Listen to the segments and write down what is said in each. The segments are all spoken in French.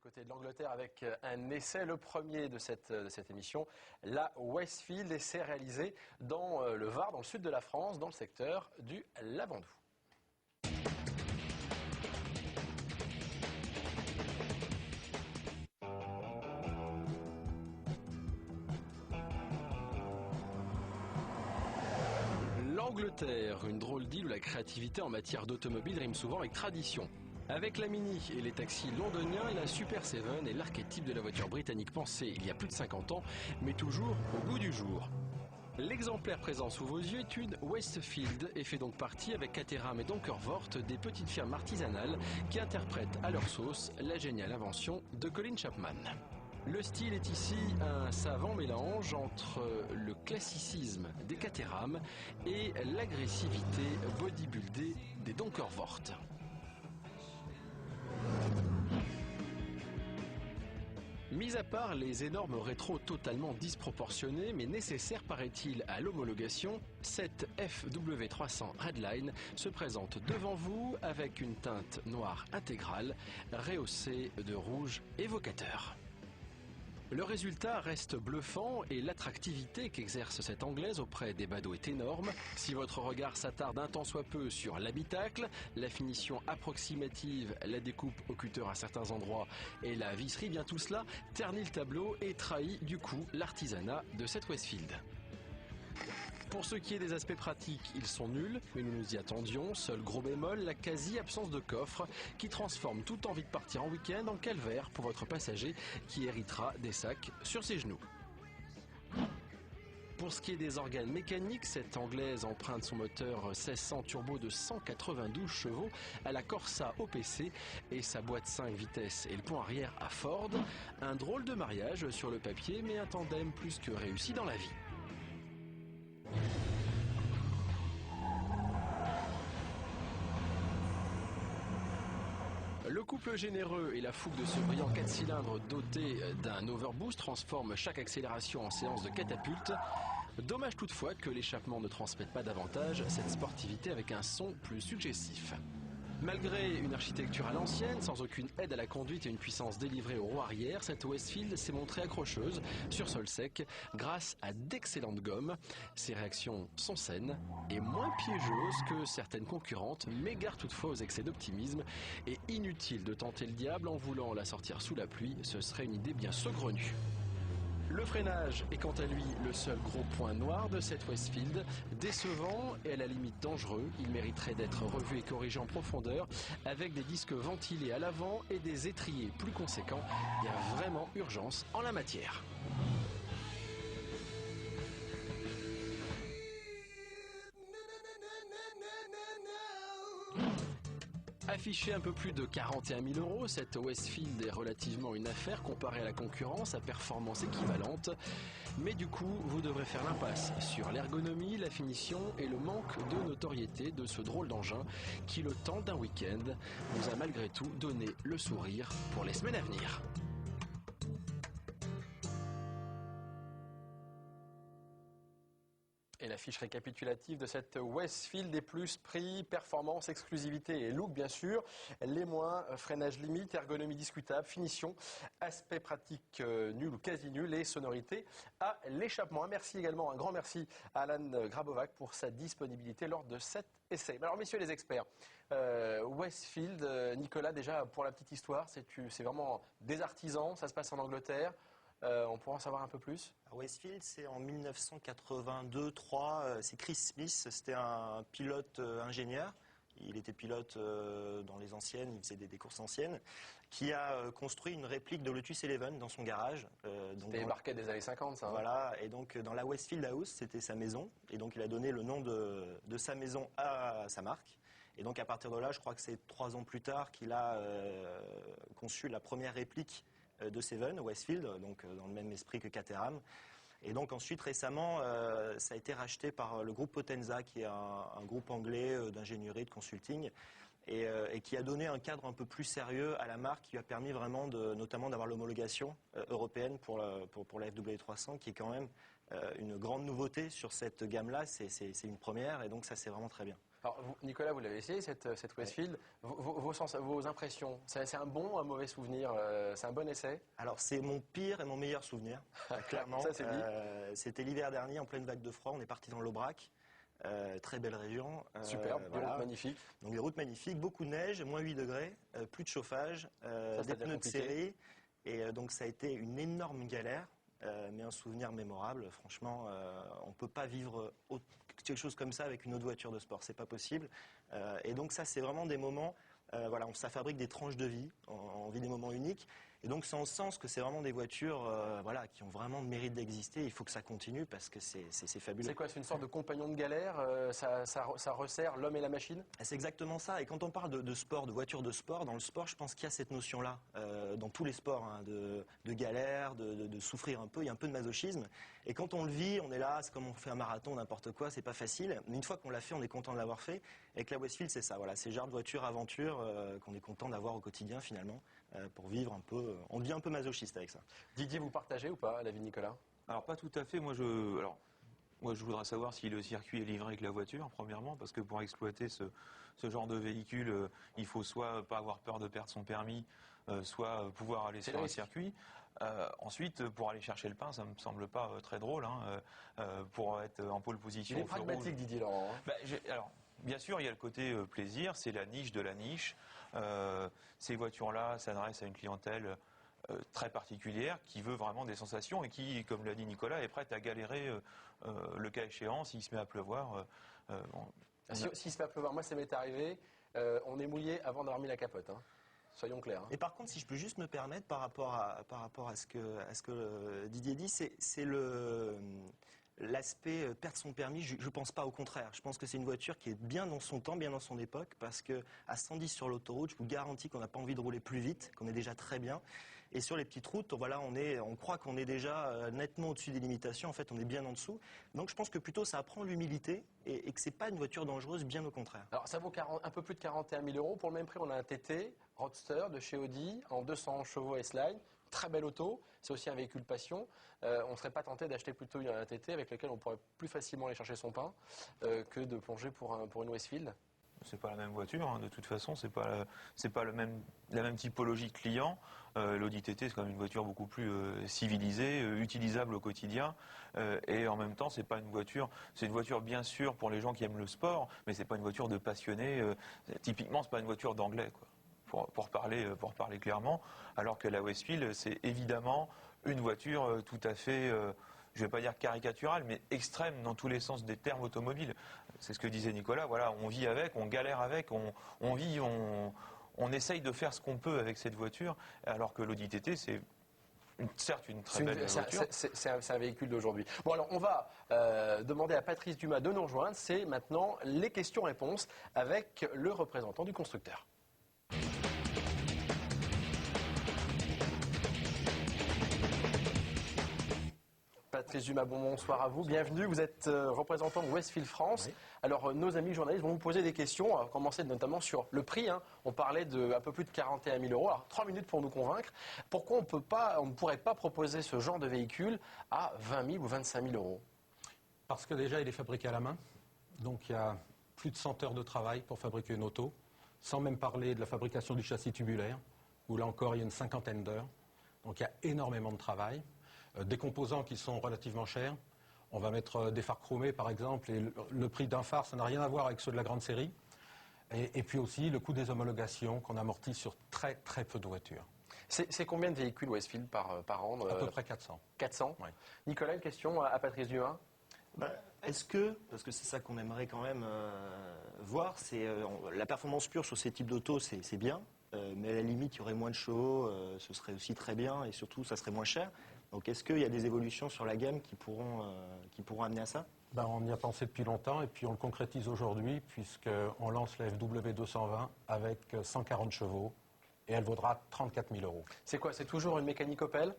côté de l'Angleterre avec un essai, le premier de cette émission, la Westfield, essai réalisé dans le Var, dans le sud de la France, dans le secteur du Lavandou. L'Angleterre, une drôle d'île où la créativité en matière d'automobile rime souvent avec tradition. Avec la Mini et les taxis londoniens, la Super 7 est l'archétype de la voiture britannique pensée il y a plus de 50 ans, mais toujours au goût du jour. L'exemplaire présent sous vos yeux est une Westfield et fait donc partie avec Caterham et Donkervoort des petites firmes artisanales qui interprètent à leur sauce la géniale invention de Colin Chapman. Le style est ici un savant mélange entre le classicisme des Caterham et l'agressivité bodybuildée des Donkervoort. Mis à part les énormes rétros totalement disproportionnés mais nécessaires paraît-il à l'homologation, cette FW300 Redline se présente devant vous avec une teinte noire intégrale rehaussée de rouge évocateur. Le résultat reste bluffant et l'attractivité qu'exerce cette anglaise auprès des badauds est énorme. Si votre regard s'attarde un tant soit peu sur l'habitacle, la finition approximative, la découpe au cutter à certains endroits et la visserie, bien tout cela ternit le tableau et trahit du coup l'artisanat de cette Westfield. Pour ce qui est des aspects pratiques, ils sont nuls, mais nous nous y attendions. Seul gros bémol, la quasi-absence de coffre qui transforme toute envie de partir en week-end en calvaire pour votre passager qui héritera des sacs sur ses genoux. Pour ce qui est des organes mécaniques, cette anglaise emprunte son moteur 1600 turbo de 192 chevaux à la Corsa OPC et sa boîte 5 vitesses et le pont arrière à Ford. Un drôle de mariage sur le papier, mais un tandem plus que réussi dans la vie. Le couple généreux et la fougue de ce brillant 4 cylindres doté d'un overboost transforment chaque accélération en séance de catapulte. Dommage toutefois que l'échappement ne transmette pas davantage cette sportivité avec un son plus suggestif. Malgré une architecture à l'ancienne, sans aucune aide à la conduite et une puissance délivrée au roue arrière, cette Westfield s'est montrée accrocheuse sur sol sec grâce à d'excellentes gommes. Ses réactions sont saines et moins piégeuses que certaines concurrentes, mais gare toutefois aux excès d'optimisme. Et inutile de tenter le diable en voulant la sortir sous la pluie, ce serait une idée bien saugrenue. Le freinage est quant à lui le seul gros point noir de cette Westfield. Décevant et à la limite dangereux, il mériterait d'être revu et corrigé en profondeur avec des disques ventilés à l'avant et des étriers plus conséquents. Il y a vraiment urgence en la matière. Affichée un peu plus de 41 000 €, cette Westfield est relativement une affaire comparée à la concurrence à performance équivalente. Mais du coup, vous devrez faire l'impasse sur l'ergonomie, la finition et le manque de notoriété de ce drôle d'engin qui, le temps d'un week-end, vous a malgré tout donné le sourire pour les semaines à venir. Et la fiche récapitulative de cette Westfield est plus prix, performance, exclusivité et look bien sûr. Les moins, freinage limite, ergonomie discutable, finition, aspect pratique nul ou quasi nul et sonorité à l'échappement. Merci également, un grand merci à Alan Grabovac pour sa disponibilité lors de cet essai. Alors messieurs les experts, Westfield, Nicolas, déjà pour la petite histoire, c'est vraiment des artisans, ça se passe en Angleterre. On pourra en savoir un peu plus. Westfield, c'est en 1982-3. C'est Chris Smith, c'était un pilote ingénieur. Il était pilote dans les anciennes, il faisait des courses anciennes, qui a construit une réplique de Lotus Eleven dans son garage. C'était les barquettes des années 50, ça. Voilà, et donc dans la Westfield House, c'était sa maison. Et donc il a donné le nom de sa maison à sa marque. Et donc à partir de là, je crois que c'est 3 ans plus tard qu'il a conçu la première réplique de Seven, Westfield, donc dans le même esprit que Caterham. Et donc ensuite, récemment, ça a été racheté par le groupe Potenza, qui est un groupe anglais d'ingénierie, de consulting, et qui a donné un cadre un peu plus sérieux à la marque, qui lui a permis vraiment notamment d'avoir l'homologation européenne pour la FW300, qui est quand même une grande nouveauté sur cette gamme-là. C'est une première, et donc ça, c'est vraiment très bien. Alors, Nicolas, vous l'avez essayé, cette Westfield. Vos impressions, c'est un bon ou un mauvais souvenir? C'est un bon essai? Alors c'est mon pire et mon meilleur souvenir, clairement. Ça, c'est dit. C'était l'hiver dernier, en pleine vague de froid, on est parti dans l'Aubrac. Très belle région. Superbe, des routes magnifiques. Donc des routes magnifiques, beaucoup de neige, moins 8 degrés, plus de chauffage, des pneus de série. Et donc ça a été une énorme galère, mais un souvenir mémorable. Franchement, on ne peut pas vivre quelque chose comme ça avec une autre voiture de sport, c'est pas possible. Et donc ça, c'est vraiment des moments, ça fabrique des tranches de vie, on vit des moments uniques. Et donc c'est en ce sens que c'est vraiment des voitures qui ont vraiment le mérite d'exister. Il faut que ça continue parce que c'est fabuleux. C'est quoi? C'est une sorte de compagnon de galère? Ça resserre l'homme et la machine? C'est exactement ça. Et quand on parle de sport, de voitures de sport, dans le sport, je pense qu'il y a cette notion-là. Dans tous les sports, hein, de galère, de souffrir un peu. Il y a un peu de masochisme. Et quand on le vit, on est là, c'est comme on fait un marathon, n'importe quoi, c'est pas facile. Mais une fois qu'on l'a fait, on est content de l'avoir fait. Et avec la Westfield, c'est ça. Voilà, c'est le genre de voiture aventure qu'on est content d'avoir au quotidien finalement. Pour vivre un peu, on devient un peu masochiste avec ça. Didier, vous partagez ou pas l'avis de Nicolas? Alors pas tout à fait, moi je voudrais savoir si le circuit est livré avec la voiture, premièrement, parce que pour exploiter ce genre de véhicule, il faut soit pas avoir peur de perdre son permis, soit pouvoir aller sur un circuit. Ensuite, pour aller chercher le pain, ça me semble pas très drôle, pour être en pole position. Il est pragmatique, Didier Laurent. Alors, bien sûr, il y a le côté plaisir, c'est la niche de la niche. Ces voitures-là s'adressent à une clientèle très particulière qui veut vraiment des sensations et qui, comme l'a dit Nicolas, est prête à galérer le cas échéant s'il se met à pleuvoir. S'il se met à pleuvoir, moi ça m'est arrivé, on est mouillé avant d'avoir mis la capote. Hein. Soyons clairs. Hein. Et par contre, si je peux juste me permettre, par rapport à ce que Didier dit, c'est l'aspect perdre son permis, je ne pense pas, au contraire. Je pense que c'est une voiture qui est bien dans son temps, bien dans son époque, parce qu'à 110 sur l'autoroute, je vous garantis qu'on n'a pas envie de rouler plus vite, qu'on est déjà très bien. Et sur les petites routes, on croit qu'on est déjà nettement au-dessus des limitations. En fait, on est bien en dessous. Donc je pense que plutôt ça apprend l'humilité et que ce n'est pas une voiture dangereuse, bien au contraire. Alors ça vaut un peu plus de 41 000 euros. Pour le même prix, on a un TT Roadster de chez Audi en 200 chevaux S-Line. Très belle auto, c'est aussi un véhicule passion. On ne serait pas tenté d'acheter plutôt un TT avec lequel on pourrait plus facilement aller chercher son pain que de plonger pour une Westfield? C'est pas la même voiture, hein. De toute façon, c'est pas la même typologie de client. L'Audi TT, c'est quand même une voiture beaucoup plus civilisée, utilisable au quotidien, et en même temps, c'est une voiture bien sûr pour les gens qui aiment le sport, mais c'est pas une voiture de passionné. Typiquement, c'est pas une voiture d'anglais, quoi. Pour parler clairement, alors que la Westfield, c'est évidemment une voiture tout à fait, je ne vais pas dire caricaturale, mais extrême dans tous les sens des termes automobiles. C'est ce que disait Nicolas, voilà, on vit avec, on galère avec, on essaye de faire ce qu'on peut avec cette voiture, alors que l'Audi TT, c'est certes une très belle voiture. C'est un véhicule d'aujourd'hui. Bon, alors on va demander à Patrice Dumas de nous rejoindre. C'est maintenant les questions-réponses avec le représentant du constructeur. Patrice Dumas, bonsoir à vous, bienvenue. Vous êtes représentant de Westfield France. Oui. Alors nos amis journalistes vont vous poser des questions, à commencer notamment sur le prix. Hein. On parlait de un peu plus de 41 000 euros. Alors 3 minutes pour nous convaincre. Pourquoi on ne pourrait pas proposer ce genre de véhicule à 20 000 ou 25 000 euros? Parce que déjà il est fabriqué à la main. Donc il y a plus de 100 heures de travail pour fabriquer une auto. Sans même parler de la fabrication du châssis tubulaire, où là encore il y a une 50aine d'heures. Donc il y a énormément de travail. Des composants qui sont relativement chers. On va mettre des phares chromés par exemple, et le prix d'un phare, ça n'a rien à voir avec ceux de la grande série. Et puis aussi le coût des homologations qu'on amortit sur très très peu de voitures. C'est combien de véhicules Westfield par an? À peu près 400. 400 oui. Nicolas, une question à Patrice Dumas. Est-ce que, parce que c'est ça qu'on aimerait quand même voir, la performance pure sur ces types d'autos, c'est bien, mais à la limite, il y aurait moins de chevaux, ce serait aussi très bien, et surtout, ça serait moins cher. Donc est-ce qu'il y a des évolutions sur la gamme qui pourront amener à ça? On y a pensé depuis longtemps, et puis on le concrétise aujourd'hui, puisqu'on lance la FW 220 avec 140 chevaux. Et elle vaudra 34 000 euros. C'est quoi? C'est toujours une mécanique Opel?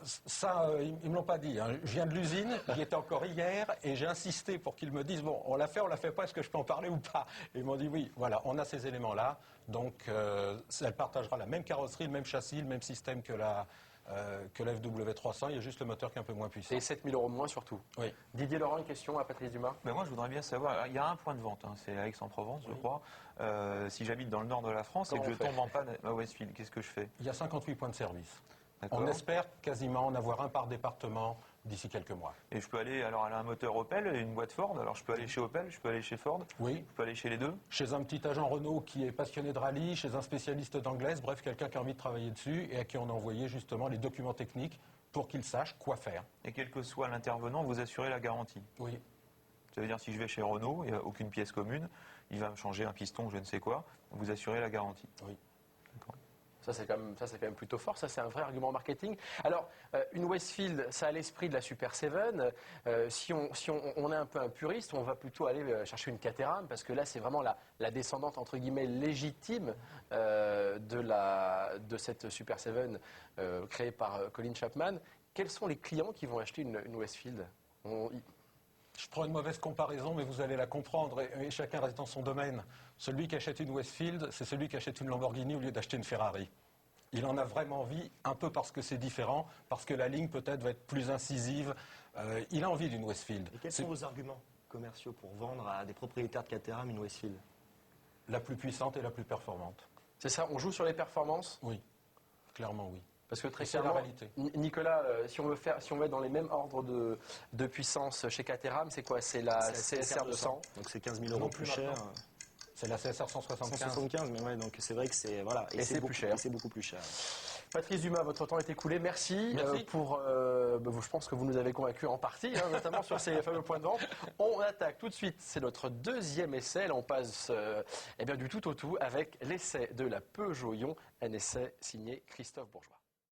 Ça, ils ne me l'ont pas dit. Hein. Je viens de l'usine, j'y étais encore hier, et j'ai insisté pour qu'ils me disent, bon, on la fait pas, est-ce que je peux en parler ou pas? Et ils m'ont dit, oui, voilà, on a ces éléments-là. Donc, elle partagera la même carrosserie, le même châssis, le même système que la que la FW300. Il y a juste le moteur qui est un peu moins puissant. Et 7 000 € de moins surtout. Oui. Didier Laurent, une question à Patrice Dumas. Ben moi, je voudrais bien savoir, il y a un point de vente, hein, c'est à Aix-en-Provence, je crois. Si j'habite dans le nord de la France et Comment que je on fait tombe en panne à Westfield, qu'est-ce que je fais? Il y a 58 points de service. D'accord. On espère quasiment en avoir un par département d'ici quelques mois. Et je peux aller, alors elle a un moteur Opel et une boîte Ford, alors je peux aller chez Opel, je peux aller chez Ford, Oui. je peux aller chez les deux. Chez un petit agent Renault qui est passionné de rallye, chez un spécialiste d'anglaise, bref, quelqu'un qui a envie de travailler dessus et à qui on a envoyé justement les documents techniques pour qu'il sache quoi faire. Et quel que soit l'intervenant, vous assurez la garantie. Oui. Ça veut dire si je vais chez Renault, il n'y a aucune pièce commune, il va me changer un piston, je ne sais quoi, vous assurez la garantie. Oui. D'accord. Ça, c'est quand même plutôt fort. Ça, c'est un vrai argument marketing. Alors, une Westfield, ça a l'esprit de la Super 7. Si on est un peu un puriste, on va plutôt aller chercher une Caterham, parce que là, c'est vraiment la descendante, entre guillemets, légitime de cette Super 7 créée par Colin Chapman. Quels sont les clients qui vont acheter une Westfield? Je prends une mauvaise comparaison, mais vous allez la comprendre, et chacun reste dans son domaine. Celui qui achète une Westfield, c'est celui qui achète une Lamborghini au lieu d'acheter une Ferrari. Il en a vraiment envie, un peu parce que c'est différent, parce que la ligne peut-être va être plus incisive. Il a envie d'une Westfield. Et quels sont vos arguments commerciaux pour vendre à des propriétaires de Caterham une Westfield? La plus puissante et la plus performante. C'est ça, on joue sur les performances? Oui, clairement oui. Parce que très C'est la clairement, réalité. Nicolas, si on veut être dans les mêmes ordres de puissance chez Caterham, c'est quoi? C'est la CSR 200. Donc c'est 15 000 Non € plus plus cher. maintenant. C'est la CSR 175. 175, mais ouais, donc c'est vrai que c'est voilà, Et c'est plus cher. et c'est beaucoup plus cher. Patrice Dumas, votre temps est écoulé. Merci, Merci. je pense que vous nous avez convaincus en partie, hein, notamment sur ces fameux points de vente. On attaque tout de suite. C'est notre deuxième essai. Là, on passe du tout au tout avec l'essai de la Peugeot Ion, un essai signé Christophe Bourgeois.